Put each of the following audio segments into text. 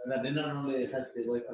La nena no le dejaste wifi.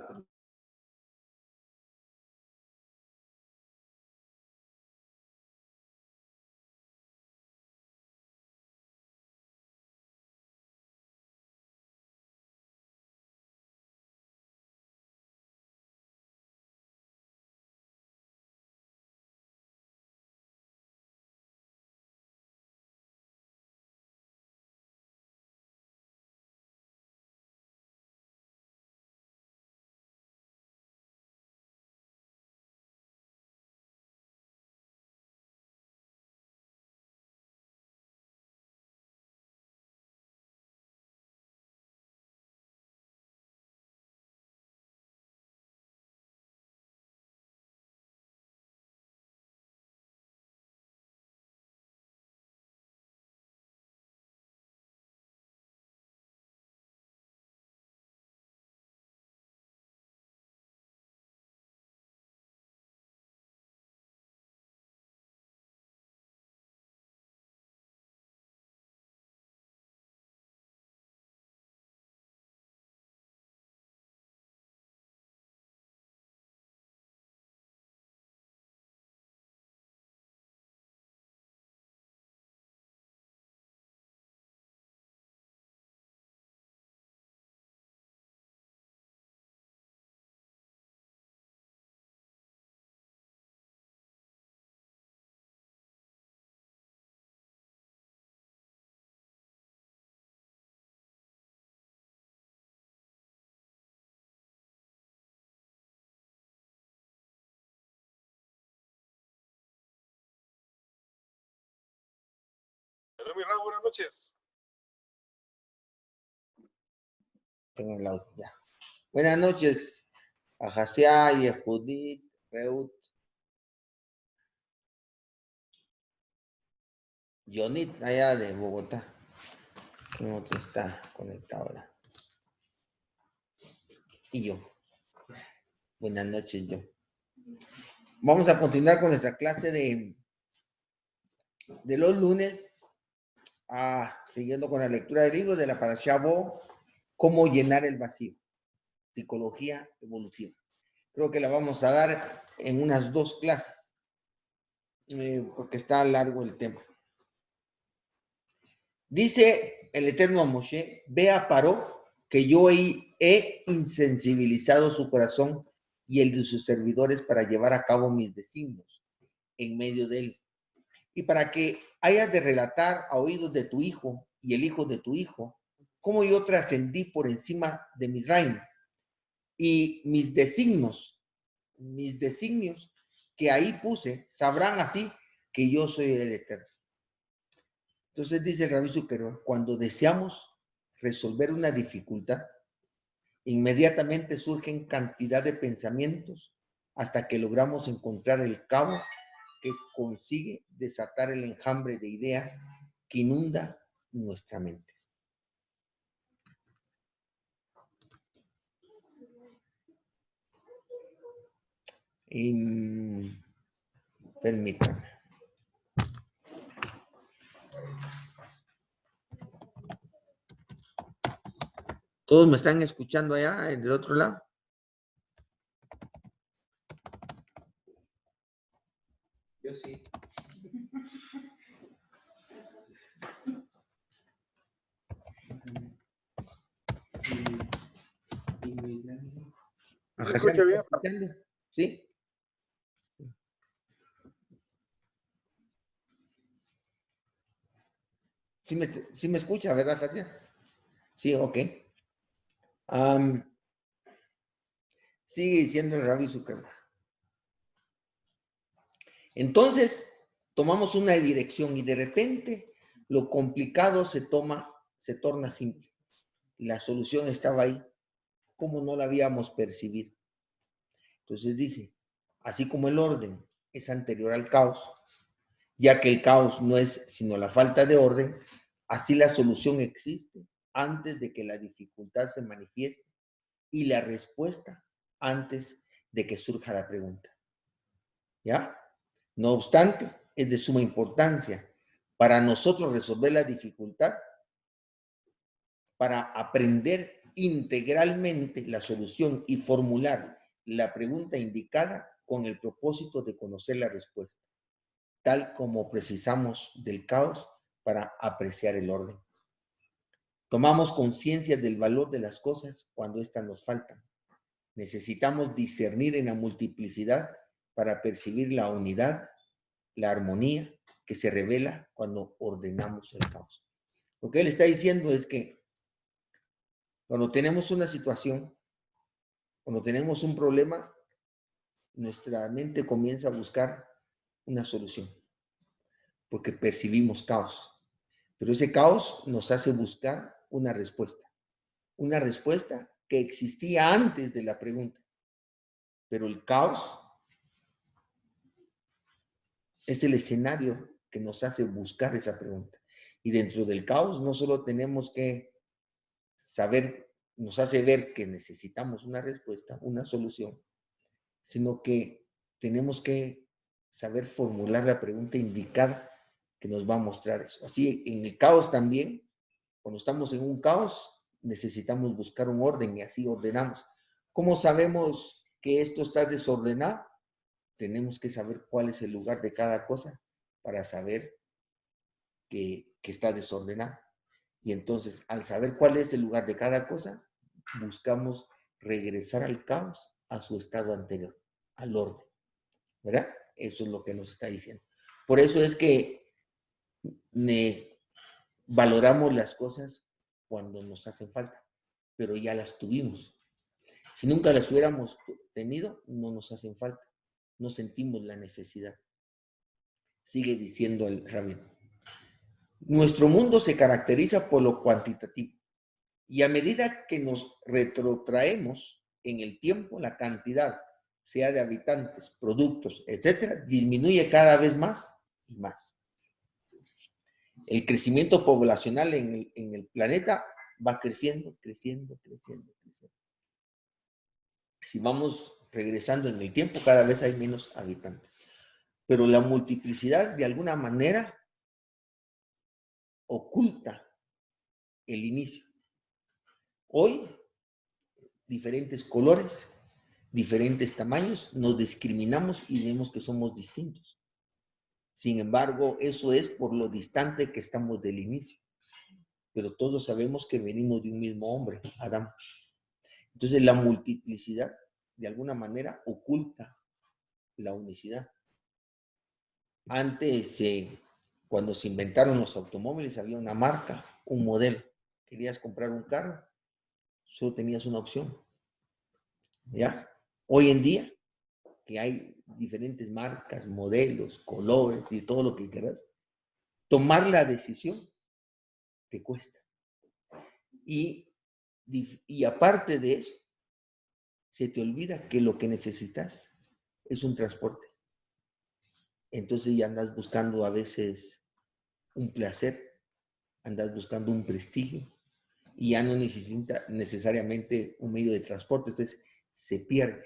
Hola, mi Raúl, buenas noches. Tengo el audio ya. Buenas noches a Jasia y a Judith, Reut, Jonit, allá de Bogotá. ¿Quién otro está conectado ahora? Y yo. Buenas noches, yo. Vamos a continuar con nuestra clase de los lunes, siguiendo con la lectura del libro de la Parashá Bo, Cómo llenar el vacío, psicología evolutiva. Creo que la vamos a dar en unas 2 clases, porque está largo el tema. Dice el Eterno a Moshe: ve a Paró, que yo he insensibilizado su corazón y el de sus servidores para llevar a cabo mis designios en medio de él. Y para que hayas de relatar a oídos de tu hijo y el hijo de tu hijo, cómo yo trascendí por encima de Misraim, y mis designios que ahí puse, sabrán así que yo soy el Eterno. Entonces dice el Rabbi Zucker, cuando deseamos resolver una dificultad, inmediatamente surgen cantidad de pensamientos hasta que logramos encontrar el cabo que consigue desatar el enjambre de ideas que inunda nuestra mente. Permítanme. ¿Todos me están escuchando allá, del otro lado? Yo sí. ¿Me escucha bien? ¿Sí? Sí me escucha, ¿verdad, Jasia? Sí, ok. Sigue diciendo el Rabbi Zucker. Entonces, tomamos una dirección y de repente lo complicado se torna simple. La solución estaba ahí, como no la habíamos percibido. Entonces dice, así como el orden es anterior al caos, ya que el caos no es sino la falta de orden, así la solución existe antes de que la dificultad se manifieste y la respuesta antes de que surja la pregunta. ¿Ya? No obstante, es de suma importancia para nosotros resolver la dificultad, para aprender integralmente la solución y formular la pregunta indicada con el propósito de conocer la respuesta, tal como precisamos del caos para apreciar el orden. Tomamos conciencia del valor de las cosas cuando éstas nos faltan. Necesitamos discernir en la multiplicidad para percibir la unidad, la armonía que se revela cuando ordenamos el caos. Lo que él está diciendo es que cuando tenemos una situación, cuando tenemos un problema, nuestra mente comienza a buscar una solución, porque percibimos caos. Pero ese caos nos hace buscar una respuesta que existía antes de la pregunta. Pero el caos es el escenario que nos hace buscar esa pregunta. Y dentro del caos no solo tenemos que saber, nos hace ver que necesitamos una respuesta, una solución, sino que tenemos que saber formular la pregunta indicada que nos va a mostrar eso. Así, en el caos también, cuando estamos en un caos, necesitamos buscar un orden y así ordenamos. ¿Cómo sabemos que esto está desordenado? Tenemos que saber cuál es el lugar de cada cosa para saber que está desordenado. Y entonces, al saber cuál es el lugar de cada cosa, buscamos regresar al caos a su estado anterior, al orden. ¿Verdad? Eso es lo que nos está diciendo. Por eso es que valoramos las cosas cuando nos hacen falta, pero ya las tuvimos. Si nunca las hubiéramos tenido, no nos hacen falta. No sentimos la necesidad. Sigue diciendo el rabino. Nuestro mundo se caracteriza por lo cuantitativo. Y a medida que nos retrotraemos en el tiempo, la cantidad, sea de habitantes, productos, etcétera, disminuye cada vez más y más. El crecimiento poblacional en el planeta va creciendo. Si vamos regresando en el tiempo, cada vez hay menos habitantes. Pero la multiplicidad, de alguna manera, oculta el inicio. Hoy, diferentes colores, diferentes tamaños, nos discriminamos y vemos que somos distintos. Sin embargo, eso es por lo distante que estamos del inicio. Pero todos sabemos que venimos de un mismo hombre, Adán. Entonces, la multiplicidad, de alguna manera, oculta la unicidad. Antes, cuando se inventaron los automóviles, había una marca, un modelo. Querías comprar un carro, solo tenías una opción. ¿Ya? Hoy en día, que hay diferentes marcas, modelos, colores y todo lo que quieras, tomar la decisión te cuesta. Y aparte de eso, se te olvida que lo que necesitas es un transporte. Entonces ya andas buscando a veces un placer, andas buscando un prestigio y ya no necesita necesariamente un medio de transporte, entonces se pierde.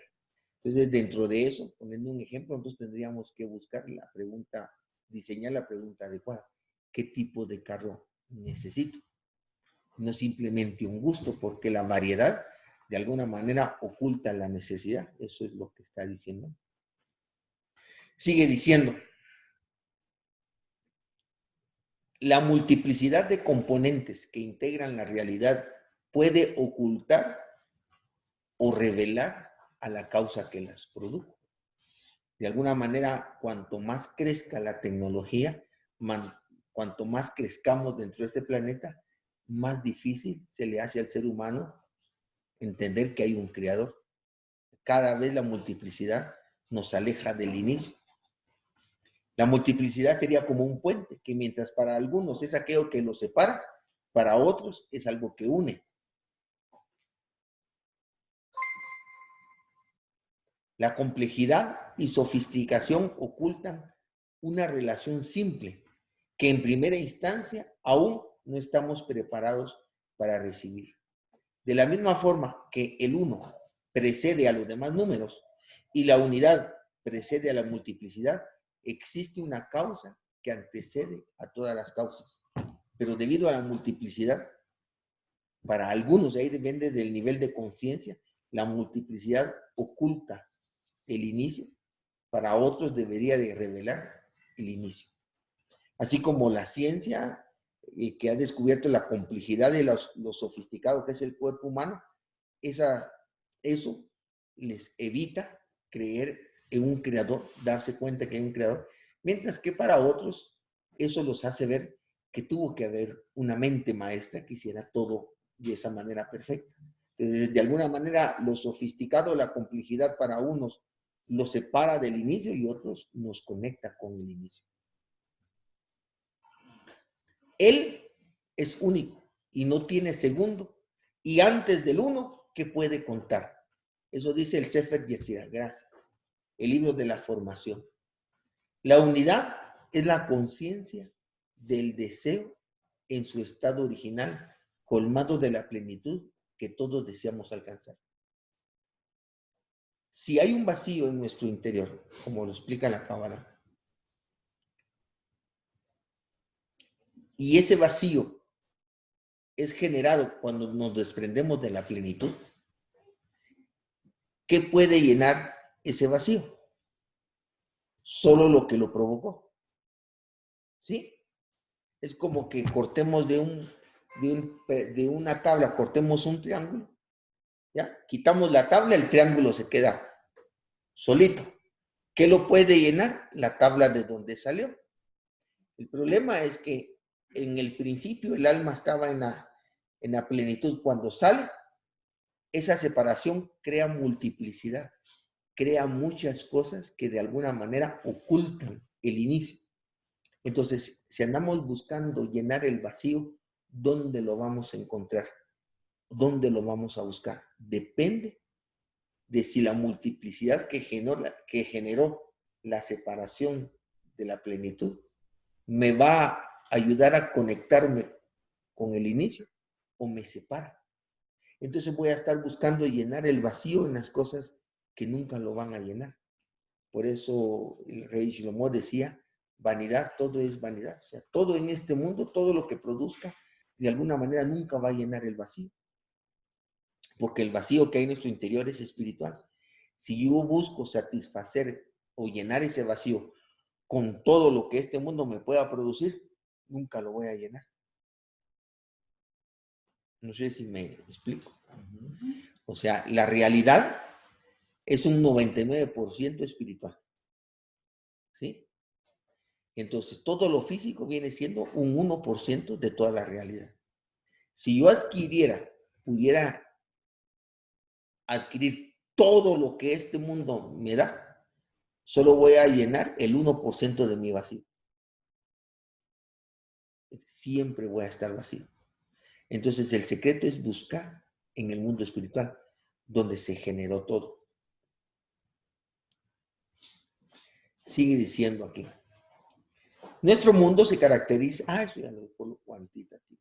Entonces, dentro de eso, poniendo un ejemplo, entonces tendríamos que buscar la pregunta, diseñar la pregunta adecuada. ¿Qué tipo de carro necesito? No simplemente un gusto, porque la variedad de alguna manera oculta la necesidad. Eso es lo que está diciendo. Sigue diciendo, la multiplicidad de componentes que integran la realidad puede ocultar o revelar a la causa que las produjo. De alguna manera, cuanto más crezca la tecnología, cuanto más crezcamos dentro de este planeta, más difícil se le hace al ser humano entender que hay un creador. Cada vez la multiplicidad nos aleja del inicio. La multiplicidad sería como un puente, que mientras para algunos es aquello que los separa, para otros es algo que une. La complejidad y sofisticación ocultan una relación simple que en primera instancia aún no estamos preparados para recibir. De la misma forma que el uno precede a los demás números y la unidad precede a la multiplicidad, existe una causa que antecede a todas las causas. Pero debido a la multiplicidad, Para algunos, ahí depende del nivel de conciencia, la multiplicidad oculta el inicio, para otros debería de revelar el inicio. Así como la ciencia que ha descubierto la complejidad de lo sofisticado que es el cuerpo humano, eso les evita creer en un creador, darse cuenta que hay un creador, mientras que para otros eso los hace ver que tuvo que haber una mente maestra que hiciera todo de esa manera perfecta. De alguna manera, lo sofisticado, la complejidad para unos lo separa del inicio y otros nos conecta con el inicio. Él es único y no tiene segundo. Y antes del uno, ¿qué puede contar? Eso dice el Sefer Yetzirah, gracias. El libro de la formación. La unidad es la conciencia del deseo en su estado original, colmado de la plenitud que todos deseamos alcanzar. Si hay un vacío en nuestro interior, como lo explica la Cábala, y ese vacío es generado cuando nos desprendemos de la plenitud, ¿qué puede llenar ese vacío? Solo lo que lo provocó. ¿Sí? Es como que cortemos de una tabla, cortemos un triángulo, ¿ya? Quitamos la tabla, el triángulo se queda solito. ¿Qué lo puede llenar? La tabla de donde salió. El problema es que en el principio el alma estaba en la plenitud. Cuando sale, esa separación crea multiplicidad, crea muchas cosas que de alguna manera ocultan el inicio. Entonces, si andamos buscando llenar el vacío, ¿dónde lo vamos a encontrar? ¿Dónde lo vamos a buscar? Depende de si la multiplicidad que generó la separación de la plenitud me va a ayudar a conectarme con el inicio o me separa. Entonces voy a estar buscando llenar el vacío en las cosas que nunca lo van a llenar. Por eso el rey Shlomo decía, vanidad, todo es vanidad. O sea, todo en este mundo, todo lo que produzca, de alguna manera nunca va a llenar el vacío. Porque el vacío que hay en nuestro interior es espiritual. Si yo busco satisfacer o llenar ese vacío con todo lo que este mundo me pueda producir, nunca lo voy a llenar. No sé si me explico. O sea, la realidad es un 99% espiritual. ¿Sí? Entonces, todo lo físico viene siendo un 1% de toda la realidad. Si yo pudiera adquirir todo lo que este mundo me da, solo voy a llenar el 1% de mi vacío. Siempre voy a estar vacío. Entonces, el secreto es buscar en el mundo espiritual, donde se generó todo. Sigue diciendo aquí. Nuestro mundo se caracteriza... eso ya lo coloco cuantitativo.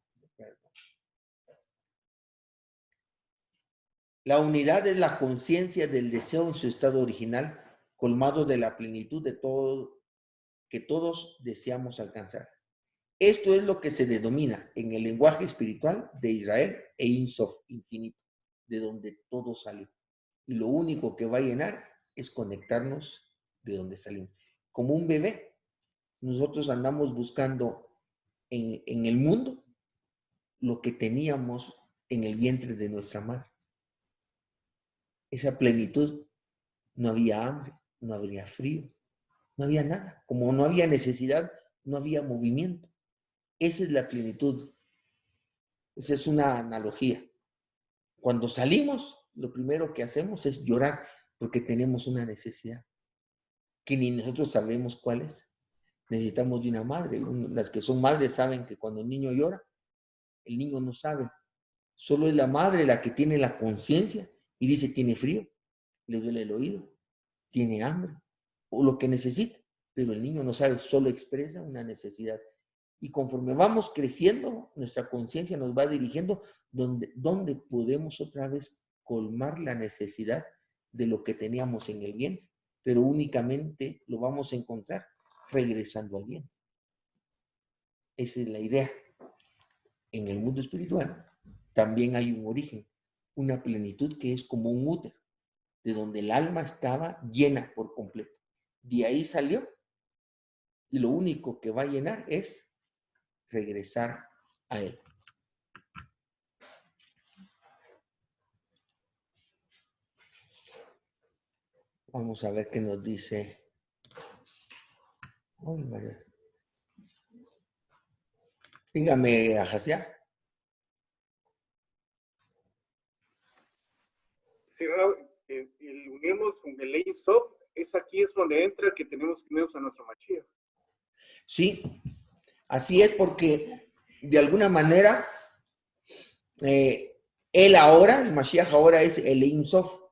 La unidad es la conciencia del deseo en su estado original, colmado de la plenitud de todo que todos deseamos alcanzar. Esto es lo que se denomina en el lenguaje espiritual de Israel Ein Sof, infinito, de donde todo salió. Y lo único que va a llenar es conectarnos de donde salimos. Como un bebé, nosotros andamos buscando en el mundo lo que teníamos en el vientre de nuestra madre. Esa plenitud, no había hambre, no había frío, no había nada. Como no había necesidad, no había movimiento. Esa es la plenitud. Esa es una analogía. Cuando salimos, lo primero que hacemos es llorar porque tenemos una necesidad que ni nosotros sabemos cuál es. Necesitamos de una madre. Las que son madres saben que cuando el niño llora, el niño no sabe. Solo es la madre la que tiene la conciencia y dice, tiene frío, le duele el oído, tiene hambre o lo que necesita. Pero el niño no sabe, solo expresa una necesidad. Y conforme vamos creciendo, nuestra conciencia nos va dirigiendo donde podemos otra vez colmar la necesidad de lo que teníamos en el vientre. Pero únicamente lo vamos a encontrar regresando al vientre. Esa es la idea. En el mundo espiritual, también hay un origen, una plenitud que es como un útero, de donde el alma estaba llena por completo. De ahí salió y lo único que va a llenar es regresar a él. Vamos a ver qué nos dice. Ay, María. Dígame, Ajasia. Si el unirnos con el Ein Sof, es aquí es donde entra que tenemos que unirnos a nuestro Mashiach. Sí, así es porque de alguna manera él ahora, el Mashiach ahora es el Ein Sof.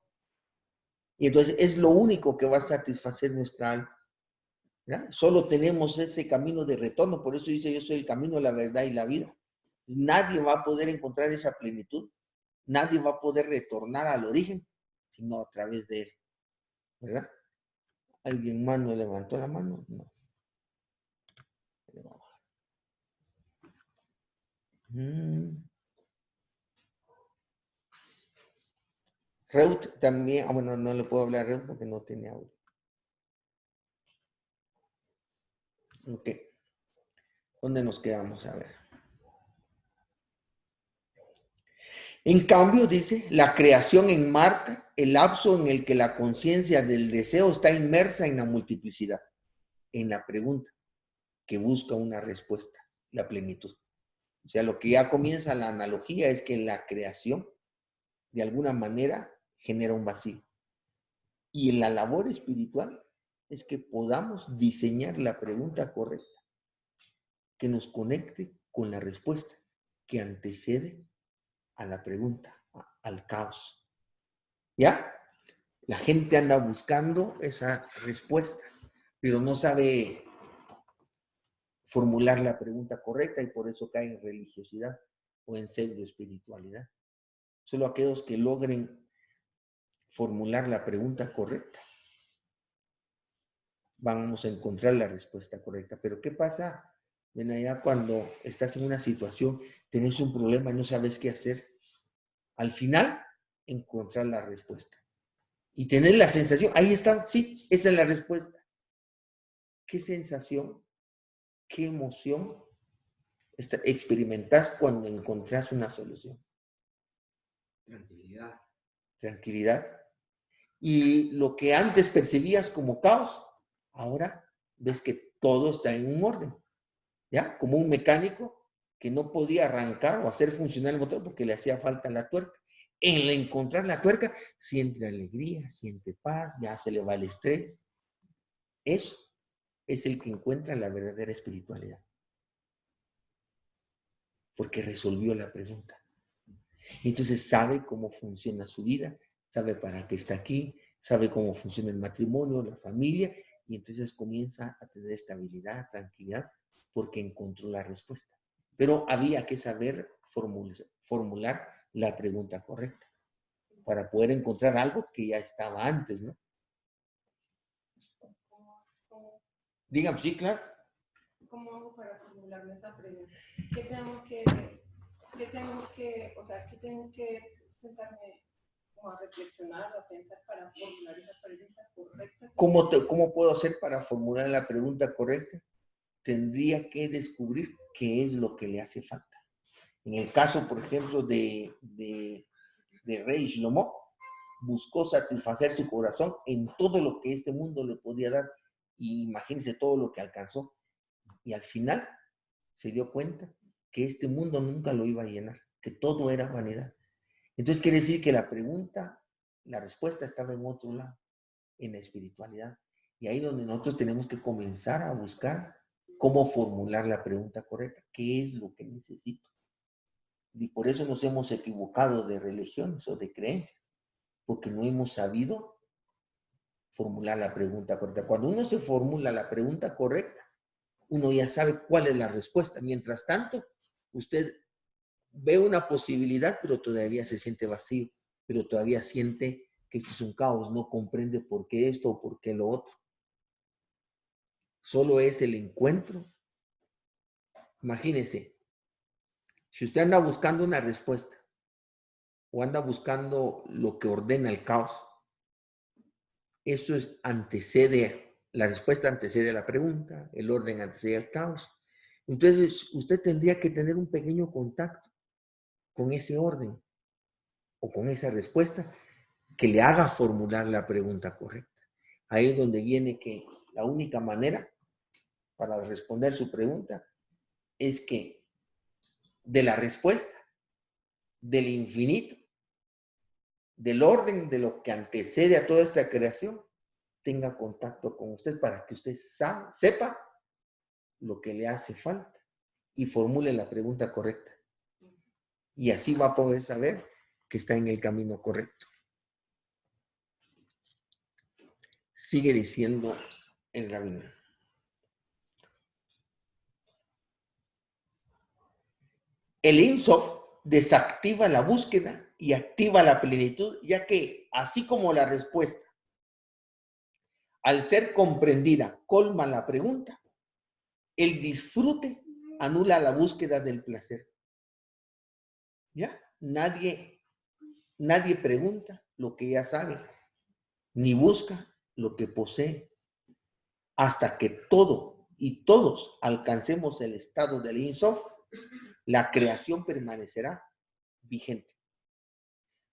Y entonces es lo único que va a satisfacer nuestra alma. ¿Ya? Solo tenemos ese camino de retorno, por eso dice yo soy el camino, la verdad y la vida. Nadie va a poder encontrar esa plenitud, nadie va a poder retornar al origen, sino a través de él, ¿verdad? ¿Alguien más no levantó la mano? No. Reut también, bueno, no le puedo hablar a Reut porque no tiene audio. Ok. ¿Dónde nos quedamos? A ver. En cambio, dice, la creación enmarca el lapso en el que la conciencia del deseo está inmersa en la multiplicidad, en la pregunta, que busca una respuesta, la plenitud. O sea, lo que ya comienza la analogía es que la creación, de alguna manera, genera un vacío. Y en la labor espiritual es que podamos diseñar la pregunta correcta, que nos conecte con la respuesta, que antecede a la pregunta, al caos. ¿Ya? La gente anda buscando esa respuesta, pero no sabe formular la pregunta correcta y por eso cae en religiosidad o en pseudo-espiritualidad. Solo aquellos que logren formular la pregunta correcta vamos a encontrar la respuesta correcta. Pero ¿qué pasa? Ven allá cuando estás en una situación, tenés un problema y no sabes qué hacer. Al final, encontrar la respuesta. Y tener la sensación, ahí está, sí, esa es la respuesta. ¿Qué sensación, qué emoción experimentás cuando encontrás una solución? Tranquilidad. Tranquilidad. Y lo que antes percibías como caos, ahora ves que todo está en un orden. ¿Ya? Como un mecánico que no podía arrancar o hacer funcionar el motor porque le hacía falta la tuerca. En encontrar la tuerca, siente alegría, siente paz, ya se le va el estrés. Eso es el que encuentra la verdadera espiritualidad. Porque resolvió la pregunta. Entonces sabe cómo funciona su vida, sabe para qué está aquí, sabe cómo funciona el matrimonio, la familia, y entonces comienza a tener estabilidad, tranquilidad, porque encontró la respuesta. Pero había que saber formular la pregunta correcta para poder encontrar algo que ya estaba antes, ¿no? Dígame, sí, claro. ¿Cómo hago para formularme esa pregunta? ¿Qué tengo que sentarme como a reflexionar, a pensar para formular esa pregunta correcta? ¿Cómo puedo hacer para formular la pregunta correcta? Tendría que descubrir qué es lo que le hace falta. En el caso, por ejemplo, de Rey Shlomo, buscó satisfacer su corazón en todo lo que este mundo le podía dar. Y imagínense todo lo que alcanzó. Y al final se dio cuenta que este mundo nunca lo iba a llenar, que todo era vanidad. Entonces quiere decir que la pregunta, la respuesta estaba en otro lado, en la espiritualidad. Y ahí donde nosotros tenemos que comenzar a buscar cómo formular la pregunta correcta. ¿Qué es lo que necesito? Y por eso nos hemos equivocado de religiones o de creencias, porque no hemos sabido formular la pregunta correcta. Cuando uno se formula la pregunta correcta, uno ya sabe cuál es la respuesta. Mientras tanto, usted ve una posibilidad, pero todavía se siente vacío, pero todavía siente que esto es un caos, no comprende por qué esto o por qué lo otro. Solo es el encuentro. Imagínese, si usted anda buscando una respuesta o anda buscando lo que ordena el caos, eso la respuesta antecede a la pregunta, el orden antecede al caos. Entonces, usted tendría que tener un pequeño contacto con ese orden o con esa respuesta que le haga formular la pregunta correcta. Ahí es donde viene que la única manera para responder su pregunta es que de la respuesta, del infinito, del orden de lo que antecede a toda esta creación, tenga contacto con usted para que usted sepa lo que le hace falta y formule la pregunta correcta. Y así va a poder saber que está en el camino correcto. Sigue diciendo el rabino. El Ein Sof desactiva la búsqueda y activa la plenitud, ya que, así como la respuesta, al ser comprendida, colma la pregunta, el disfrute anula la búsqueda del placer. ¿Ya? Nadie pregunta lo que ya sabe, ni busca lo que posee, hasta que todo y todos alcancemos el estado del Ein Sof, la creación permanecerá vigente.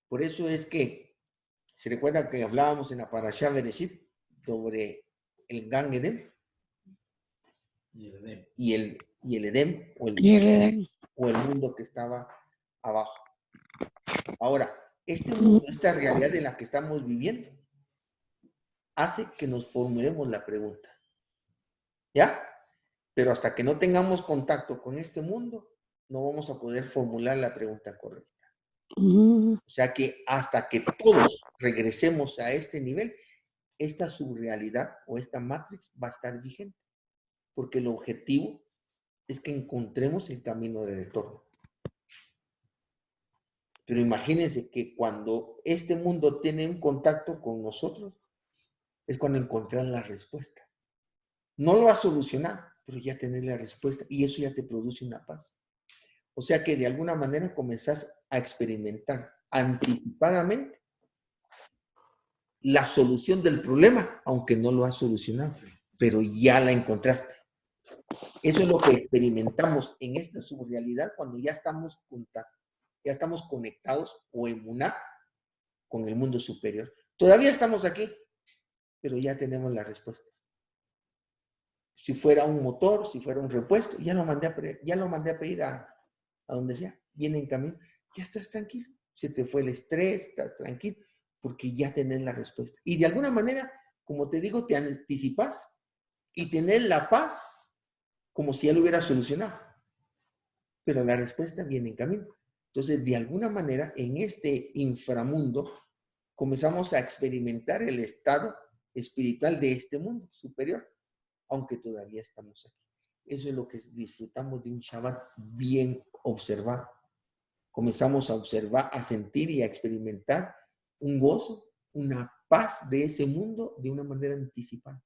Por eso es que, ¿se recuerda que hablábamos en la Parashá Bereshit sobre el Gan Eden? Y el Edén o el mundo que estaba abajo. Ahora, este mundo, esta realidad en la que estamos viviendo, hace que nos formulemos la pregunta. ¿Ya? Pero hasta que no tengamos contacto con este mundo, no vamos a poder formular la pregunta correcta. O sea que hasta que todos regresemos a este nivel, esta subrealidad o esta matrix va a estar vigente. Porque el objetivo es que encontremos el camino de retorno. Pero imagínense que cuando este mundo tiene un contacto con nosotros, es cuando encontrar la respuesta. No lo va a solucionar, pero ya tener la respuesta y eso ya te produce una paz. O sea que de alguna manera comenzás a experimentar anticipadamente la solución del problema, aunque no lo has solucionado, pero ya la encontraste. Eso es lo que experimentamos en esta subrealidad cuando ya estamos conectados o emuná con el mundo superior. Todavía estamos aquí, pero ya tenemos la respuesta. Si fuera un motor, si fuera un repuesto, ya lo mandé a pedir a donde sea, viene en camino, ya estás tranquilo. Se te fue el estrés, estás tranquilo, porque ya tenés la respuesta. Y de alguna manera, como te digo, te anticipas y tenés la paz como si ya lo hubieras solucionado. Pero la respuesta viene en camino. Entonces, de alguna manera, en este inframundo, comenzamos a experimentar el estado espiritual de este mundo superior, aunque todavía estamos aquí. Eso es lo que disfrutamos de un Shabbat bien observado. Comenzamos a observar, a sentir y a experimentar un gozo, una paz de ese mundo de una manera anticipada.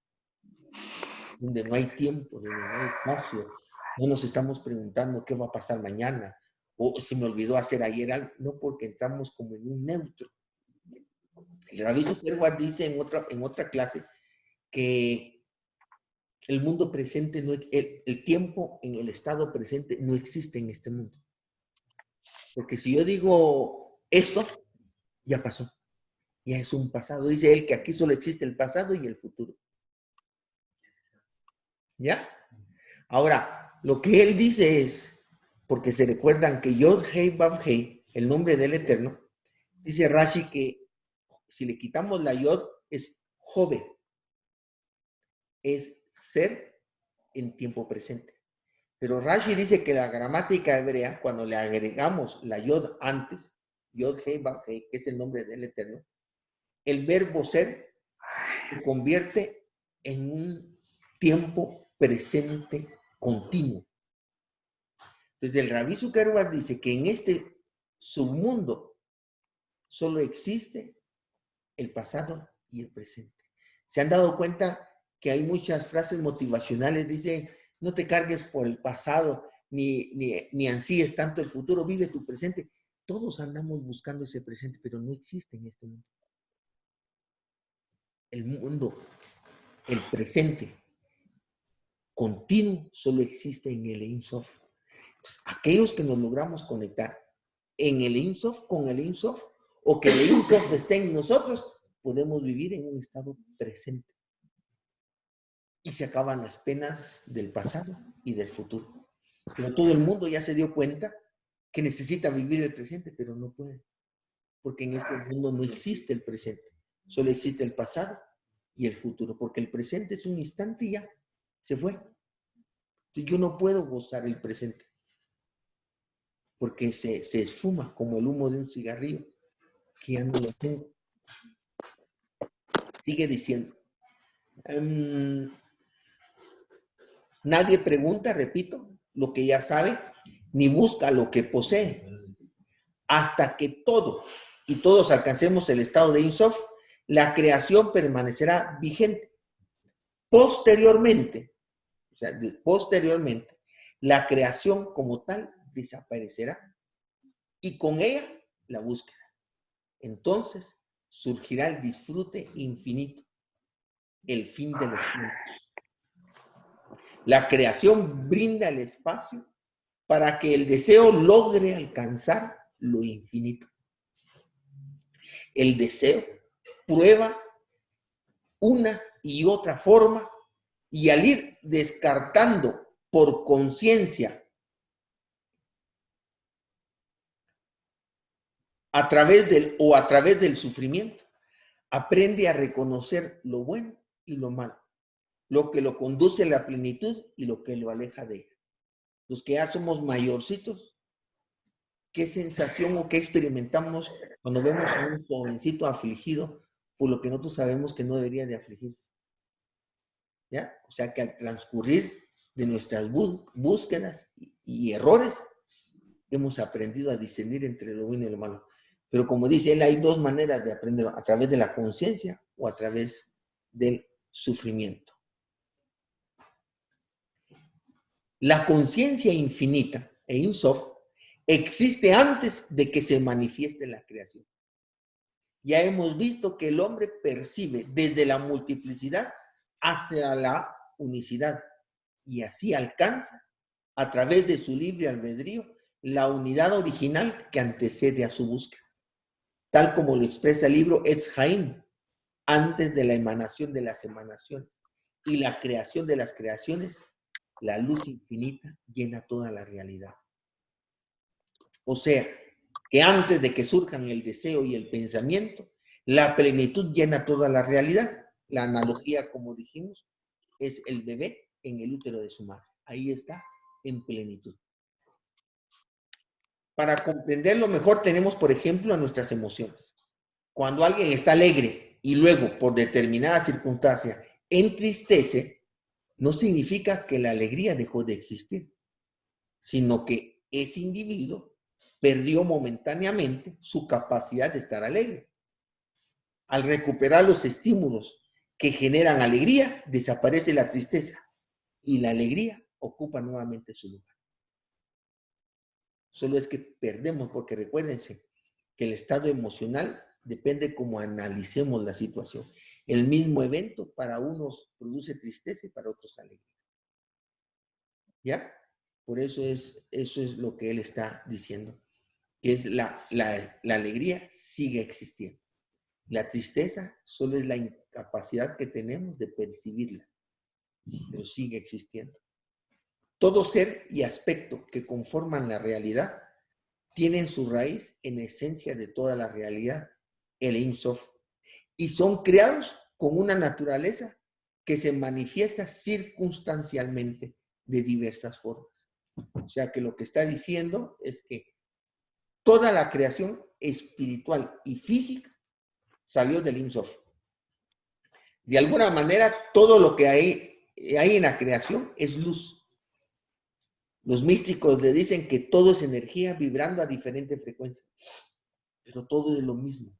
Donde no hay tiempo, donde no hay espacio. No nos estamos preguntando qué va a pasar mañana o si me olvidó hacer ayer algo. No, porque estamos como en un neutro. El Rabbi Zuckerberg dice en otra clase que el mundo presente, el tiempo en el estado presente no existe en este mundo. Porque si yo digo esto, ya pasó. Ya es un pasado. Dice él que aquí solo existe el pasado y el futuro. ¿Ya? Ahora, lo que él dice es, porque se recuerdan que Yod Hei Vav Hei, el nombre del Eterno, dice Rashi que si le quitamos la Yod es joven. Es ser en tiempo presente. Pero Rashi dice que la gramática hebrea, cuando le agregamos la Yod antes, Yod Hei Vav Hei, que es el nombre del Eterno, el verbo ser se convierte en un tiempo presente continuo. Entonces el Rabbi Zuckerberg dice que en este submundo solo existe el pasado y el presente. ¿Se han dado cuenta que hay muchas frases motivacionales? Dicen, no te cargues por el pasado, ni ansíes tanto el futuro, vive tu presente. Todos andamos buscando ese presente, pero no existe en este mundo. El mundo, el presente continuo, solo existe en el Ein Sof. Pues, aquellos que nos logramos conectar en el Ein Sof, con el Ein Sof, o que el Ein Sof esté en nosotros, podemos vivir en un estado presente. Y se acaban las penas del pasado y del futuro. Pero todo el mundo ya se dio cuenta que necesita vivir el presente, pero no puede. Porque en este mundo no existe el presente. Solo existe el pasado y el futuro. Porque el presente es un instante y ya se fue. Entonces, yo no puedo gozar el presente. Porque se esfuma como el humo de un cigarrillo, que ya no lo tengo. Sigue diciendo. Nadie pregunta, repito, lo que ya sabe, ni busca lo que posee. Hasta que todo y todos alcancemos el estado de Ein Sof, la creación permanecerá vigente. Posteriormente, la creación como tal desaparecerá y con ella la búsqueda. Entonces surgirá el disfrute infinito, el fin de los tiempos. La creación brinda el espacio para que el deseo logre alcanzar lo infinito. El deseo prueba una y otra forma y al ir descartando por conciencia a través del sufrimiento, aprende a reconocer lo bueno y lo malo, lo que lo conduce a la plenitud y lo que lo aleja de ella. Los que ya somos mayorcitos, ¿qué sensación o qué experimentamos cuando vemos a un jovencito afligido por lo que nosotros sabemos que no debería de afligirse? ¿Ya? O sea que al transcurrir de nuestras búsquedas y errores, hemos aprendido a discernir entre lo bueno y lo malo. Pero como dice él, hay dos maneras de aprender, a través de la conciencia o a través del sufrimiento. La conciencia infinita, Ein Sof, existe antes de que se manifieste la creación. Ya hemos visto que el hombre percibe desde la multiplicidad hacia la unicidad y así alcanza, a través de su libre albedrío, la unidad original que antecede a su búsqueda, tal como lo expresa el libro Etz Haim, antes de la emanación de las emanaciones y la creación de las creaciones. La luz infinita llena toda la realidad. O sea, que antes de que surjan el deseo y el pensamiento, la plenitud llena toda la realidad. La analogía, como dijimos, es el bebé en el útero de su madre. Ahí está, en plenitud. Para comprenderlo mejor, tenemos, por ejemplo, a nuestras emociones. Cuando alguien está alegre y luego, por determinada circunstancia, entristece, no significa que la alegría dejó de existir, sino que ese individuo perdió momentáneamente su capacidad de estar alegre. Al recuperar los estímulos que generan alegría, desaparece la tristeza y la alegría ocupa nuevamente su lugar. Solo es que perdemos, porque recuérdense que el estado emocional depende cómo analicemos la situación. El mismo evento para unos produce tristeza y para otros alegría. ¿Ya? Por eso es lo que él está diciendo, que es la alegría sigue existiendo. La tristeza solo es la incapacidad que tenemos de percibirla, pero sigue existiendo. Todo ser y aspecto que conforman la realidad tienen su raíz en esencia de toda la realidad, el Ein Sof, y son creados con una naturaleza que se manifiesta circunstancialmente de diversas formas. O sea que lo que está diciendo es que toda la creación espiritual y física salió del Ein Sof. De alguna manera, todo lo que hay en la creación es luz. Los místicos le dicen que todo es energía vibrando a diferente frecuencia, pero todo es lo mismo.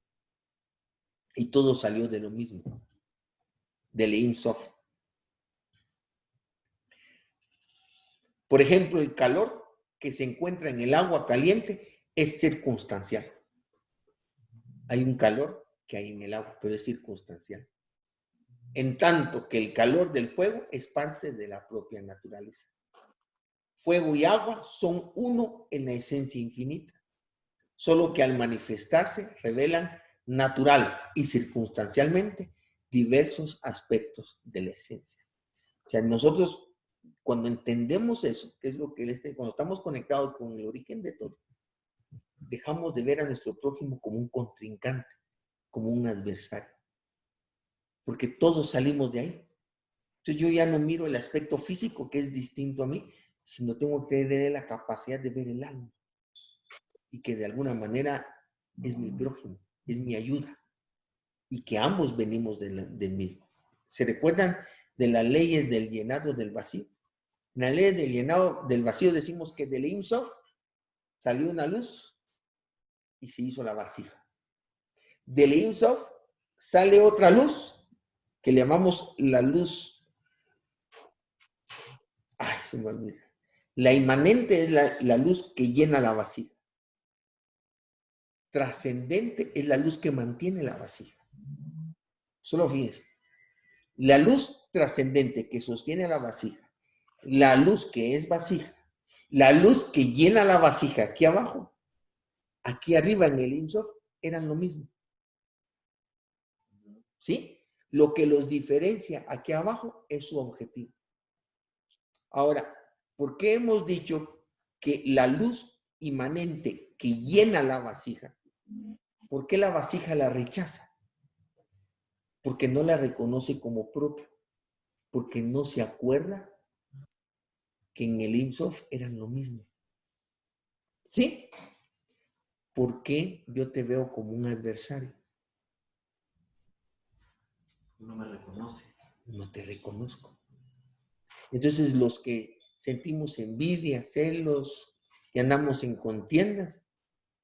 Y todo salió de lo mismo, del Ein Sof. Por ejemplo, el calor que se encuentra en el agua caliente es circunstancial. Hay un calor que hay en el agua, pero es circunstancial. En tanto que el calor del fuego es parte de la propia naturaleza. Fuego y agua son uno en la esencia infinita, solo que al manifestarse revelan natural y circunstancialmente diversos aspectos de la esencia. O sea, nosotros cuando entendemos eso, que es lo que cuando estamos conectados con el origen de todo, dejamos de ver a nuestro prójimo como un contrincante, como un adversario. Porque todos salimos de ahí. Entonces yo ya no miro el aspecto físico, que es distinto a mí, sino tengo que tener la capacidad de ver el alma. Y que de alguna manera es mi prójimo, es mi ayuda. Y que ambos venimos del mismo. ¿Se recuerdan de las leyes del llenado del vacío? En la ley del llenado del vacío decimos que del Ein Sof salió una luz y se hizo la vasija. Del Ein Sof sale otra luz que le llamamos la luz. Ay, se me olvida. La inmanente es la luz que llena la vasija. Trascendente es la luz que mantiene la vasija. Solo fíjense. La luz trascendente que sostiene la vasija, la luz que es vasija, la luz que llena la vasija aquí abajo, aquí arriba en el Ein Sof, eran lo mismo. ¿Sí? Lo que los diferencia aquí abajo es su objetivo. Ahora, ¿por qué hemos dicho que la luz inmanente que llena la vasija, por qué la vasija la rechaza? Porque no la reconoce como propia, porque no se acuerda que en el Ein Sof eran lo mismo. ¿Sí? ¿Por qué yo te veo como un adversario? No me reconoce. No te reconozco. Entonces los que sentimos envidia, celos, que andamos en contiendas,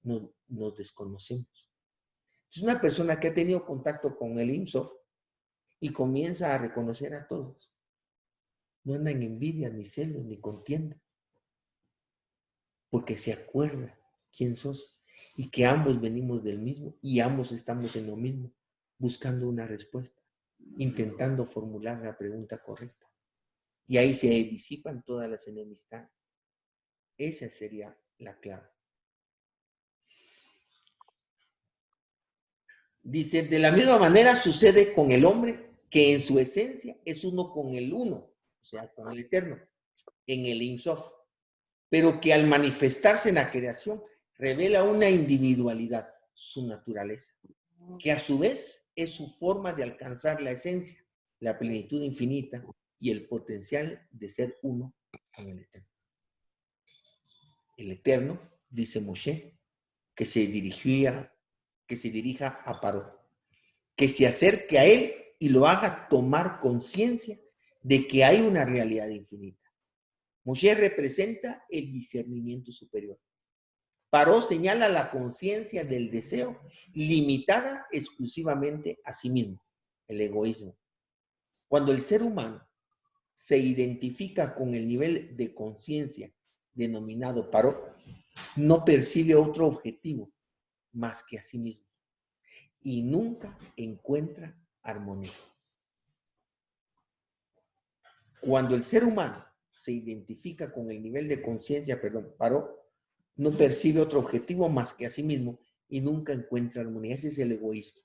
nos desconocemos. Es una persona que ha tenido contacto con el Ein Sof y comienza a reconocer a todos. No anda en envidia, ni celos, ni contienda. Porque se acuerda quién sos y que ambos venimos del mismo y ambos estamos en lo mismo, buscando una respuesta, intentando formular la pregunta correcta. Y ahí se disipan todas las enemistades. Esa sería la clave. Dice, de la misma manera sucede con el hombre que en su esencia es uno con el uno, o sea, con el eterno, en el Ein Sof, pero que al manifestarse en la creación revela una individualidad, su naturaleza, que a su vez es su forma de alcanzar la esencia, la plenitud infinita y el potencial de ser uno con el eterno. El eterno, dice Moshe, que se dirija a Paró, que se acerque a él y lo haga tomar conciencia de que hay una realidad infinita. Moshe representa el discernimiento superior. Paró señala la conciencia del deseo limitada exclusivamente a sí mismo, el egoísmo. Cuando el ser humano se identifica con el nivel de conciencia denominado Paró, no percibe otro objetivo más que a sí mismo y nunca encuentra armonía. Cuando el ser humano se identifica con el nivel de conciencia, Paró, no percibe otro objetivo más que a sí mismo y nunca encuentra armonía. Ese es el egoísmo.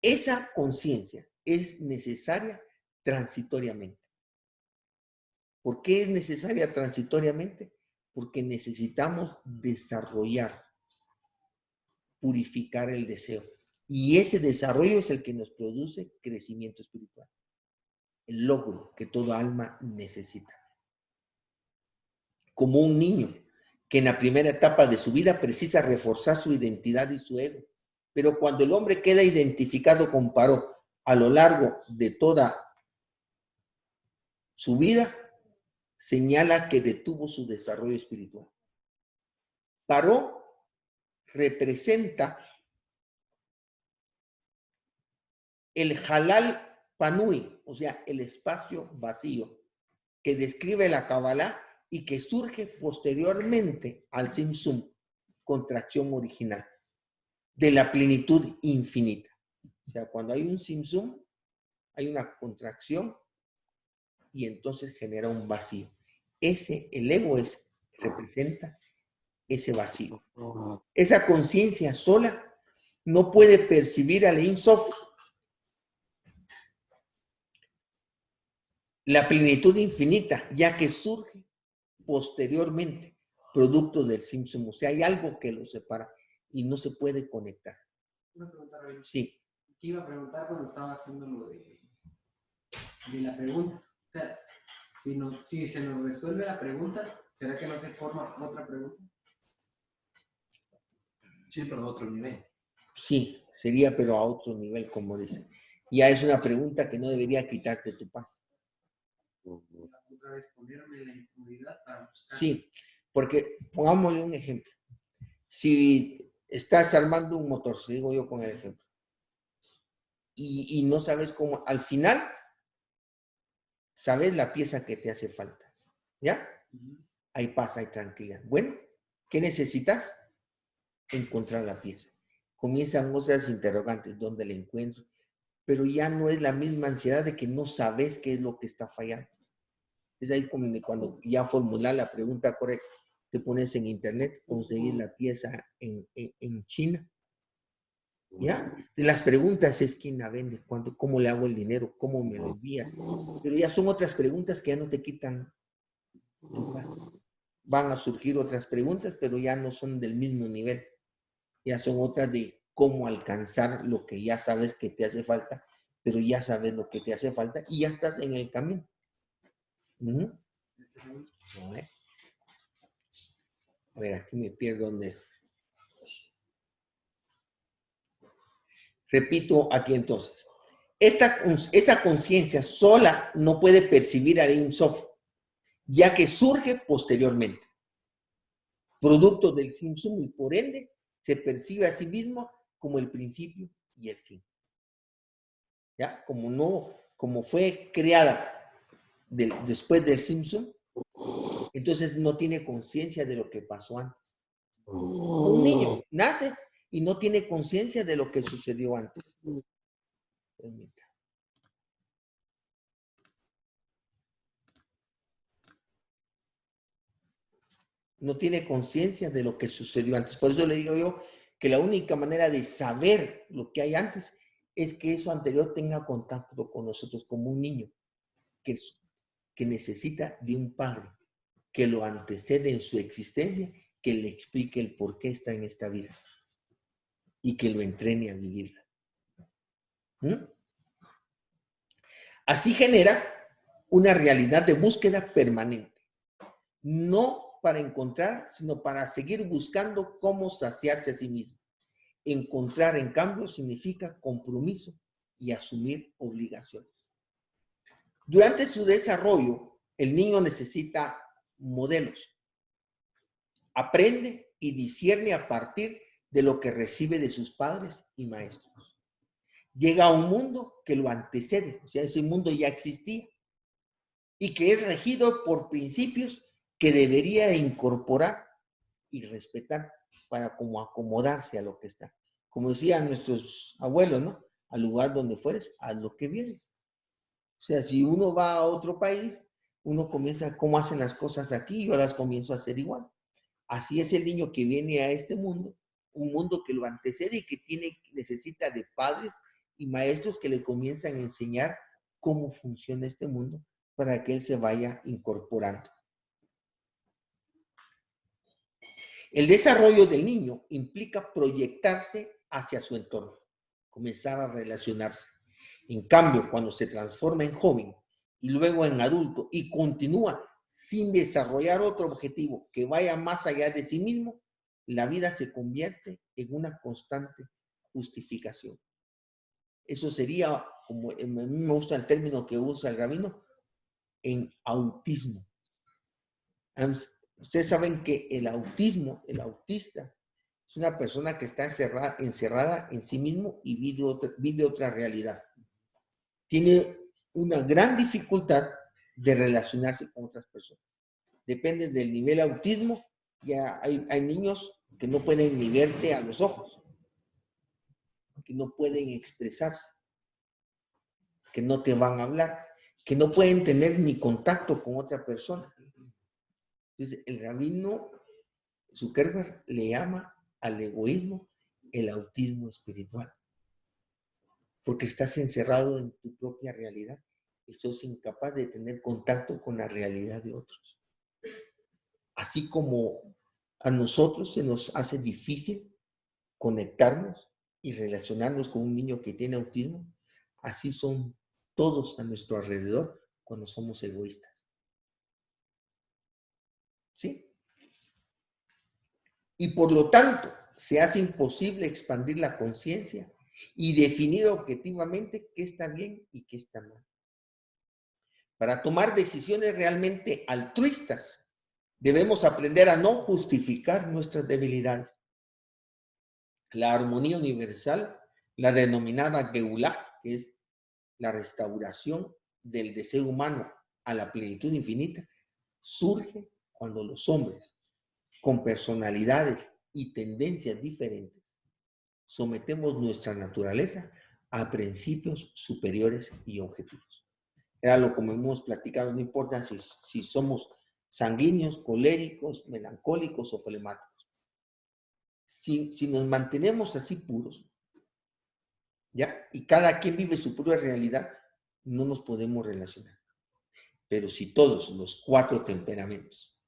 Esa conciencia es necesaria transitoriamente. ¿Por qué es necesaria transitoriamente? Porque necesitamos desarrollar, purificar el deseo. Y ese desarrollo es el que nos produce crecimiento espiritual. El logro que toda alma necesita. Como un niño que en la primera etapa de su vida precisa reforzar su identidad y su ego. Pero cuando el hombre queda identificado con Paró a lo largo de toda su vida, señala que detuvo su desarrollo espiritual. Paró representa el halal panui, o sea, el espacio vacío, que describe la Kabbalah y que surge posteriormente al Tzimtzum, contracción original de la plenitud infinita. O sea, cuando hay un Simpson, hay una contracción y entonces genera un vacío. El ego representa ese vacío. Esa conciencia sola no puede percibir al Ein Sof, la plenitud infinita, ya que surge posteriormente, producto del Simpson. O sea, hay algo que lo separa y no se puede conectar. Una pregunta, Rabino. Sí. ¿Qué iba a preguntar cuando estaba haciendo lo de la pregunta? O sea, si se nos resuelve la pregunta, ¿será que no se forma otra pregunta? Sí, pero a otro nivel. Sí, sería, pero a otro nivel, como dice. Ya es una pregunta que no debería quitarte tu paz. Otra vez ponerme la incomodidad para buscar. Sí, porque pongámosle un ejemplo. Si estás armando un motor, si digo yo con el ejemplo, y no sabes cómo, al final, sabes la pieza que te hace falta. ¿Ya? Hay paz, hay tranquilidad. Bueno, ¿qué necesitas? Encontrar la pieza. Comienzan otras interrogantes, ¿dónde la encuentro? Pero ya no es la misma ansiedad de que no sabes qué es lo que está fallando. Es ahí como cuando ya formulas la pregunta correcta, te pones en internet, conseguir la pieza en China. ¿Ya? Y las preguntas es quién la vende, cuánto, cómo le hago el dinero, cómo me lo envía. Pero ya son otras preguntas que ya no te quitan. Van a surgir otras preguntas, pero ya no son del mismo nivel. Ya son otras de cómo alcanzar lo que ya sabes que te hace falta, pero ya sabes lo que te hace falta y ya estás en el camino. No, a ver, aquí me pierdo donde. Repito aquí entonces. Esa conciencia sola no puede percibir al Ein Sof, ya que surge posteriormente, producto del Simpson, y por ende se percibe a sí mismo como el principio y el fin. ¿Ya? Como fue creada después del Simpson, entonces no tiene conciencia de lo que pasó antes. Un niño nace y no tiene conciencia de lo que sucedió antes. Permita. No tiene conciencia de lo que sucedió antes. Por eso le digo yo que la única manera de saber lo que hay antes es que eso anterior tenga contacto con nosotros como un niño que necesita de un padre que lo antecede en su existencia, que le explique el por qué está en esta vida y que lo entrene a vivirla. Así genera una realidad de búsqueda permanente. No para encontrar, sino para seguir buscando cómo saciarse a sí mismo. Encontrar, en cambio, significa compromiso y asumir obligaciones. Durante su desarrollo, el niño necesita modelos. Aprende y discierne a partir de lo que recibe de sus padres y maestros. Llega a un mundo que lo antecede, o sea, ese mundo ya existía y que es regido por principios que debería incorporar y respetar para como acomodarse a lo que está. Como decían nuestros abuelos, ¿no? Al lugar donde fueres, haz lo que vienes. O sea, si uno va a otro país, uno comienza cómo hacen las cosas aquí y yo las comienzo a hacer igual. Así es el niño que viene a este mundo, un mundo que lo antecede y que necesita de padres y maestros que le comienzan a enseñar cómo funciona este mundo para que él se vaya incorporando. El desarrollo del niño implica proyectarse hacia su entorno, comenzar a relacionarse. En cambio, cuando se transforma en joven y luego en adulto y continúa sin desarrollar otro objetivo que vaya más allá de sí mismo, la vida se convierte en una constante justificación. Eso sería, como a mí me gusta el término que usa el rabino, en autismo. Ustedes saben que el autista, es una persona que está encerrada en sí mismo y vive otra realidad. Tiene una gran dificultad de relacionarse con otras personas. Depende del nivel de autismo. Ya hay niños que no pueden ni verte a los ojos, que no pueden expresarse, que no te van a hablar, que no pueden tener ni contacto con otra persona. Entonces, el rabino Zuckerberg le llama al egoísmo el autismo espiritual, porque estás encerrado en tu propia realidad y sos incapaz de tener contacto con la realidad de otros. Así como a nosotros se nos hace difícil conectarnos y relacionarnos con un niño que tiene autismo, así son todos a nuestro alrededor cuando somos egoístas. ¿Sí? Y por lo tanto, se hace imposible expandir la conciencia y definir objetivamente qué está bien y qué está mal. Para tomar decisiones realmente altruistas, debemos aprender a no justificar nuestras debilidades. La armonía universal, la denominada Geulá, que es la restauración del deseo humano a la plenitud infinita, surge cuando los hombres, con personalidades y tendencias diferentes, sometemos nuestra naturaleza a principios superiores y objetivos. Era lo como hemos platicado, no importa si somos sanguíneos, coléricos, melancólicos o flemáticos. Si nos mantenemos así puros, ¿ya? Y cada quien vive su pura realidad, no nos podemos relacionar. Pero si todos los 4 temperamentos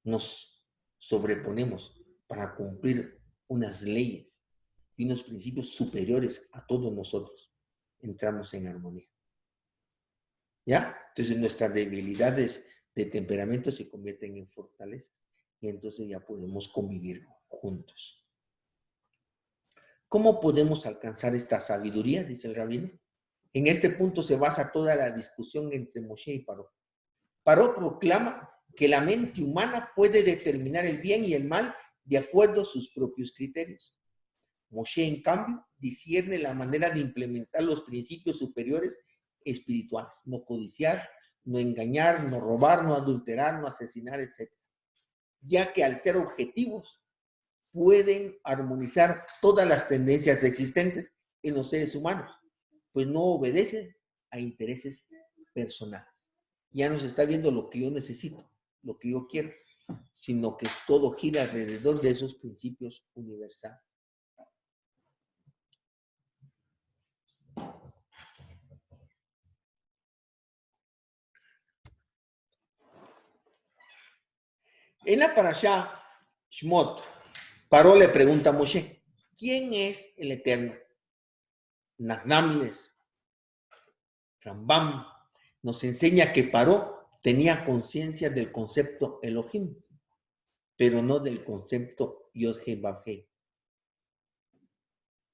nos sobreponemos para cumplir unas leyes y unos principios superiores a todos nosotros, entramos en armonía. ¿Ya? Entonces nuestras debilidades de temperamento se convierten en fortaleza y entonces ya podemos convivir juntos. ¿Cómo podemos alcanzar esta sabiduría? Dice el rabino. En este punto se basa toda la discusión entre Moshe y Paró. Paró proclama que la mente humana puede determinar el bien y el mal de acuerdo a sus propios criterios. Moshe, en cambio, discierne la manera de implementar los principios superiores espirituales. No codiciar, no engañar, no robar, no adulterar, no asesinar, etc. Ya que al ser objetivos, pueden armonizar todas las tendencias existentes en los seres humanos, pues no obedecen a intereses personales. Ya no se está viendo lo que yo necesito, lo que yo quiero, sino que todo gira alrededor de esos principios universales. En la parashá Shmot, Paró le pregunta a Moshe, ¿quién es el Eterno? Nachmanides, Rambam, nos enseña que Paró tenía conciencia del concepto Elohim, pero no del concepto Yod-Heh-Vav-Heh.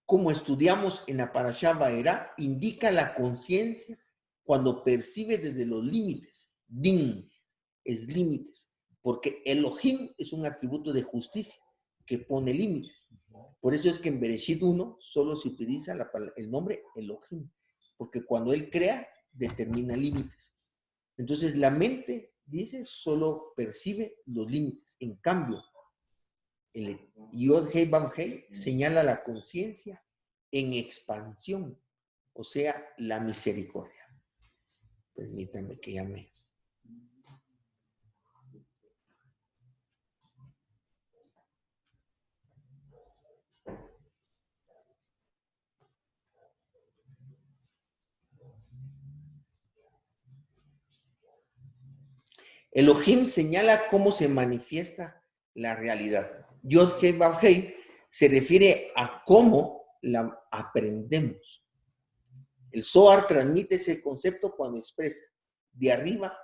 Como estudiamos en la Parashá Vaerá, indica la conciencia cuando percibe desde los límites. Din es límites, porque Elohim es un atributo de justicia que pone límites. Por eso es que en Bereshit 1 solo se utiliza el nombre Elohim, porque cuando él crea, determina límites. Entonces la mente, dice, solo percibe los límites. En cambio, el Yod-Heh-Vav-Heh señala la conciencia en expansión, o sea, la misericordia. Permítanme que llame. Elohim señala cómo se manifiesta la realidad. Yod-Heh-Vav-Heh se refiere a cómo la aprendemos. El Zohar transmite ese concepto cuando expresa de arriba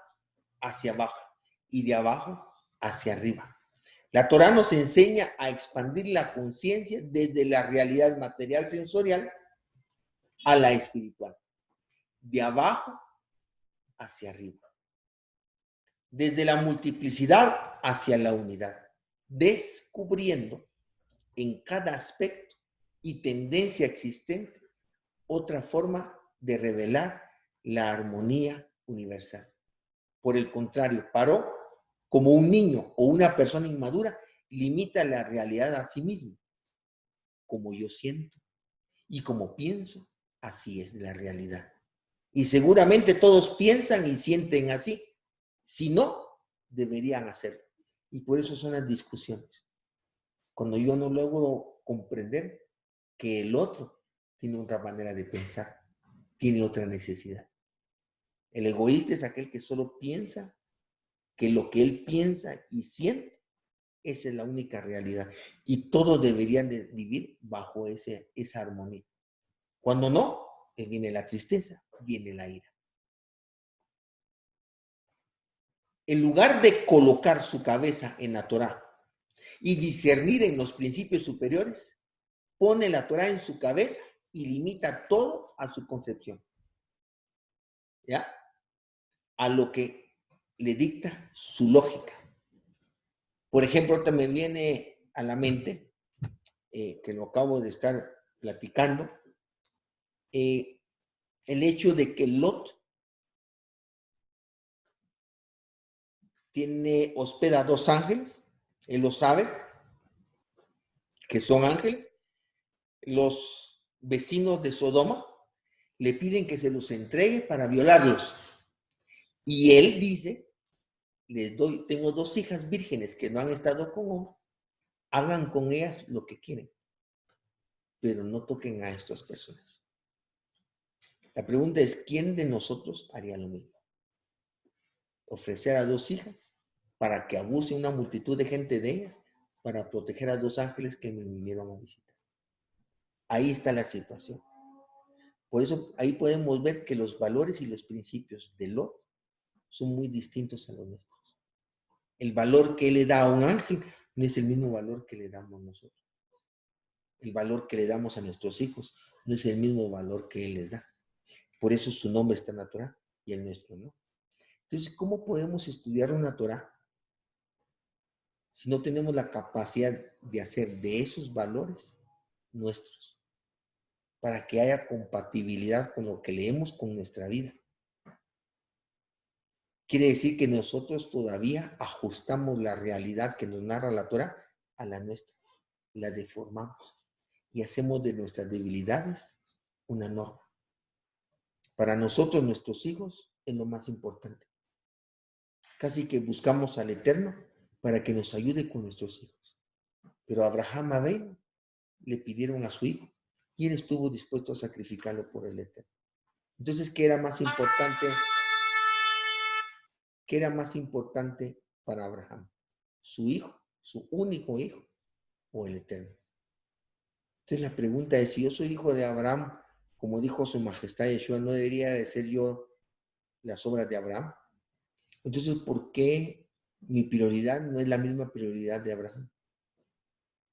hacia abajo y de abajo hacia arriba. La Torá nos enseña a expandir la conciencia desde la realidad material sensorial a la espiritual. De abajo hacia arriba. Desde la multiplicidad hacia la unidad, descubriendo en cada aspecto y tendencia existente otra forma de revelar la armonía universal. Por el contrario, Paró, como un niño o una persona inmadura, limita la realidad a sí mismo. Como yo siento y como pienso, así es la realidad. Y seguramente todos piensan y sienten así. Si no, deberían hacerlo. Y por eso son las discusiones. Cuando yo no logro comprender que el otro tiene otra manera de pensar, tiene otra necesidad. El egoísta es aquel que solo piensa que lo que él piensa y siente, esa es la única realidad. Y todos deberían de vivir bajo esa armonía. Cuando no, viene la tristeza, viene la ira. En lugar de colocar su cabeza en la Torá y discernir en los principios superiores, pone la Torá en su cabeza y limita todo a su concepción. ¿Ya? A lo que le dicta su lógica. Por ejemplo, ahorita me viene a la mente, que lo acabo de estar platicando, el hecho de que Lot hospeda 2 ángeles, él lo sabe, que son ángeles. Los vecinos de Sodoma le piden que se los entregue para violarlos. Y él dice, tengo 2 hijas vírgenes que no han estado con hombre, hagan con ellas lo que quieren, pero no toquen a estas personas. La pregunta es, ¿quién de nosotros haría lo mismo? Ofrecer a 2 hijas para que abuse una multitud de gente de ellas para proteger a 2 ángeles que me vinieron a visitar. Ahí está la situación. Por eso ahí podemos ver que los valores y los principios de Lot son muy distintos a los nuestros. El valor que él le da a un ángel no es el mismo valor que le damos nosotros. El valor que le damos a nuestros hijos no es el mismo valor que él les da. Por eso su nombre está en la Torá y el nuestro no. Entonces, ¿cómo podemos estudiar una Torá si no tenemos la capacidad de hacer de esos valores nuestros? Para que haya compatibilidad con lo que leemos con nuestra vida. Quiere decir que nosotros todavía ajustamos la realidad que nos narra la Torá a la nuestra. La deformamos y hacemos de nuestras debilidades una norma. Para nosotros, nuestros hijos, es lo más importante. Casi que buscamos al Eterno para que nos ayude con nuestros hijos. Pero Abraham Abel le pidieron a su hijo y él estuvo dispuesto a sacrificarlo por el Eterno. Entonces, ¿qué era más importante? ¿Qué era más importante para Abraham? ¿Su hijo, su único hijo o el Eterno? Entonces la pregunta es, si yo soy hijo de Abraham, como dijo su majestad Yeshua, ¿no debería de ser yo las obras de Abraham? Entonces, ¿por qué mi prioridad no es la misma prioridad de Abraham?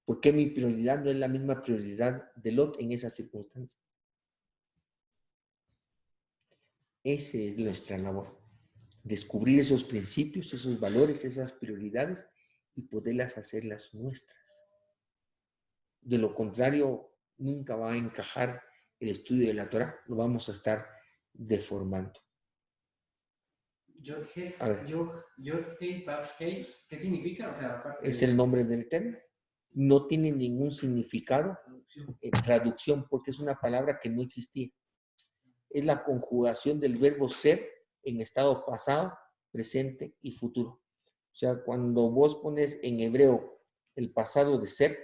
¿Por qué mi prioridad no es la misma prioridad de Lot en esas circunstancias? Esa es nuestra labor. Descubrir esos principios, esos valores, esas prioridades y poderlas hacerlas nuestras. De lo contrario, nunca va a encajar el estudio de la Torá, lo vamos a estar deformando. ¿Qué significa? O sea, aparte es el nombre del Eterno. No tiene ningún significado en traducción porque es una palabra que no existía. Es la conjugación del verbo ser en estado pasado, presente y futuro. O sea, cuando vos pones en hebreo el pasado de ser,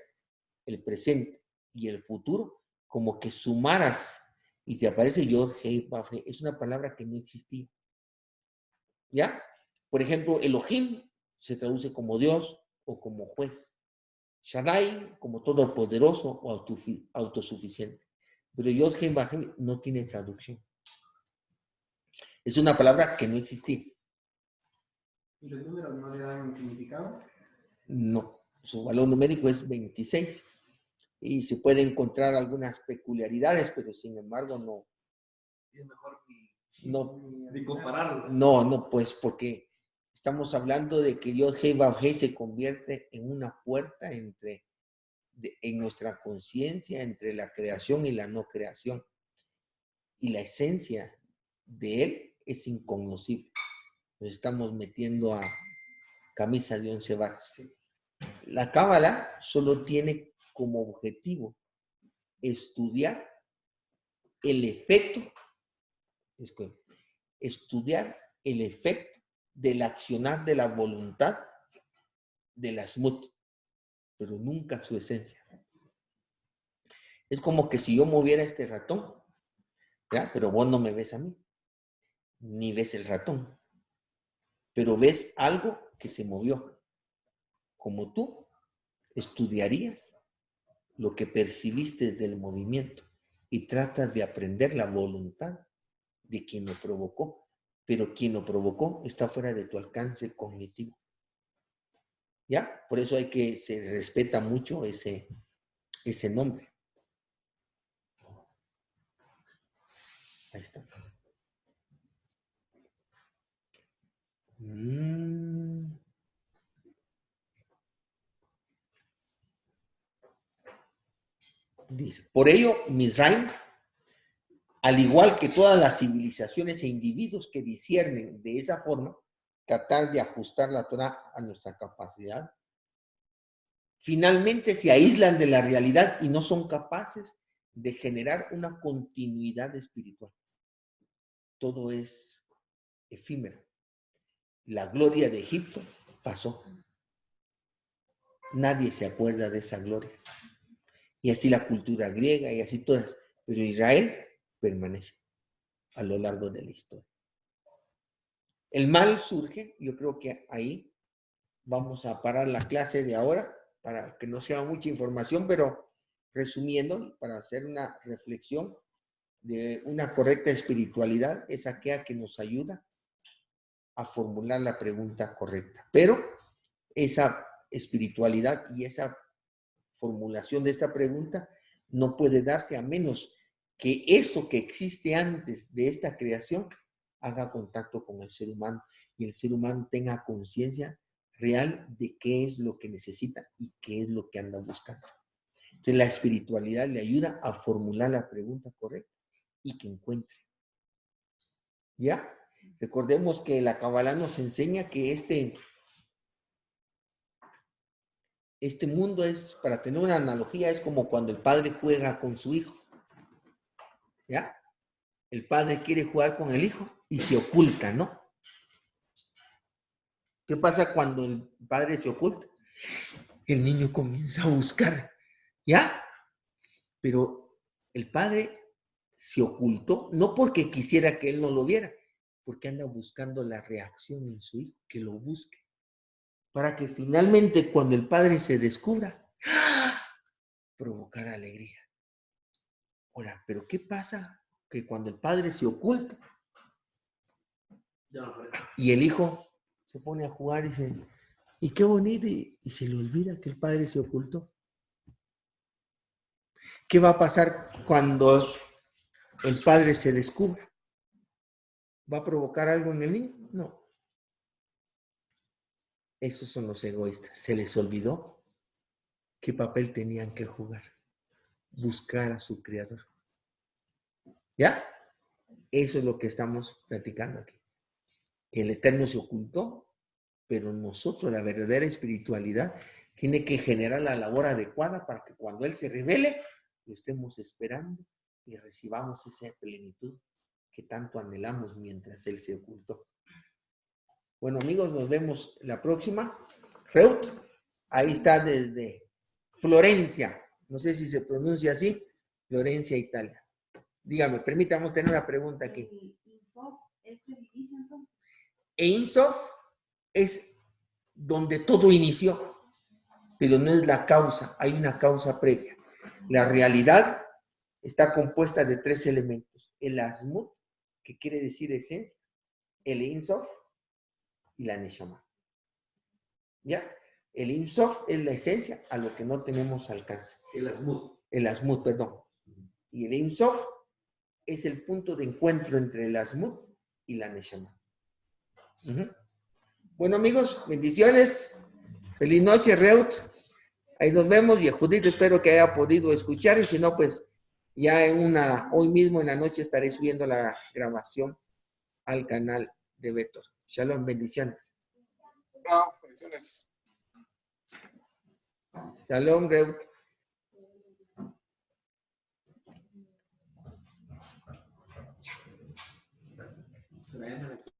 el presente y el futuro, como que sumaras y te aparece Yod, Hei, Vav, Hei. Es una palabra que no existía. ¿Ya? Por ejemplo, Elohim se traduce como Dios o como juez. Shaddai como todopoderoso o autosuficiente. Pero Yod, Hei, Vav, Hei no tiene traducción. Es una palabra que no existía. ¿Y los números no le dan un significado? No, su valor numérico es 26. Y se puede encontrar algunas peculiaridades, pero sin embargo no. Es mejor ni compararlo. No, pues porque estamos hablando de que Yod Hei Vav Hei se convierte en una puerta en nuestra conciencia entre la creación y la no creación. Y la esencia de él es incognoscible. Nos estamos metiendo a camisa de 11 varas. Sí. La cábala solo tiene como objetivo estudiar el efecto, estudiar el efecto del accionar de la voluntad de las mut, pero nunca su esencia. Es como que si yo moviera este ratón, ¿ya? Pero vos no me ves a mí, ni ves el ratón, pero ves algo que se movió. Como tú estudiarías lo que percibiste del movimiento y tratas de aprender la voluntad de quien lo provocó, pero quien lo provocó está fuera de tu alcance cognitivo. ¿Ya? Por eso se respeta mucho ese nombre. Ahí está. Dice, por ello, Mizraim, al igual que todas las civilizaciones e individuos que disciernen de esa forma, tratar de ajustar la Torah a nuestra capacidad, finalmente se aíslan de la realidad y no son capaces de generar una continuidad espiritual. Todo es efímero. La gloria de Egipto pasó. Nadie se acuerda de esa gloria. Y así la cultura griega y así todas. Pero Israel permanece a lo largo de la historia. El mal surge, yo creo que ahí vamos a parar la clase de ahora para que no sea mucha información, pero resumiendo, para hacer una reflexión de una correcta espiritualidad, es aquella que nos ayuda a formular la pregunta correcta. Pero esa espiritualidad y esa formulación de esta pregunta no puede darse a menos que eso que existe antes de esta creación haga contacto con el ser humano y el ser humano tenga conciencia real de qué es lo que necesita y qué es lo que anda buscando. Entonces la espiritualidad le ayuda a formular la pregunta correcta y que encuentre. ¿Ya? Recordemos que la Kabbalah nos enseña que este mundo es, para tener una analogía, es como cuando el padre juega con su hijo. ¿Ya? El padre quiere jugar con el hijo y se oculta, ¿no? ¿Qué pasa cuando el padre se oculta? El niño comienza a buscar, ¿ya? Pero el padre se ocultó, no porque quisiera que él no lo viera, porque anda buscando la reacción en su hijo, que lo busque. Para que finalmente cuando el padre se descubra, provocar alegría. Ahora, ¿pero qué pasa? Que cuando el padre se oculta y el hijo se pone a jugar y dice, y qué bonito, y se le olvida que el padre se ocultó. ¿Qué va a pasar cuando el padre se descubra? ¿Va a provocar algo en el niño? No. Esos son los egoístas. Se les olvidó qué papel tenían que jugar. Buscar a su creador. ¿Ya? Eso es lo que estamos platicando aquí. El Eterno se ocultó, pero nosotros, la verdadera espiritualidad, tiene que generar la labor adecuada para que cuando Él se revele, lo estemos esperando y recibamos esa plenitud que tanto anhelamos mientras Él se ocultó. Bueno, amigos, nos vemos la próxima. Reut, ahí está desde Florencia, no sé si se pronuncia así, Florencia, Italia. Dígame, permítame tener una pregunta aquí. Ein Sof es donde todo inició, pero no es la causa, hay una causa previa. La realidad está compuesta de 3 elementos. El Asmut, que quiere decir esencia, el Ein Sof y la Neshama. ¿Ya? El Ein Sof es la esencia a lo que no tenemos alcance. El Asmut. El Asmut, perdón. Y el Ein Sof es el punto de encuentro entre el Asmut y la Neshama. Bueno, amigos, bendiciones. Feliz noche, Reut. Ahí nos vemos y Judith, espero que haya podido escuchar y si no, pues ya hoy mismo en la noche estaré subiendo la grabación al canal de Betor. Shalom, bendiciones. No, bendiciones. Shalom, Reut. Pero ya no le-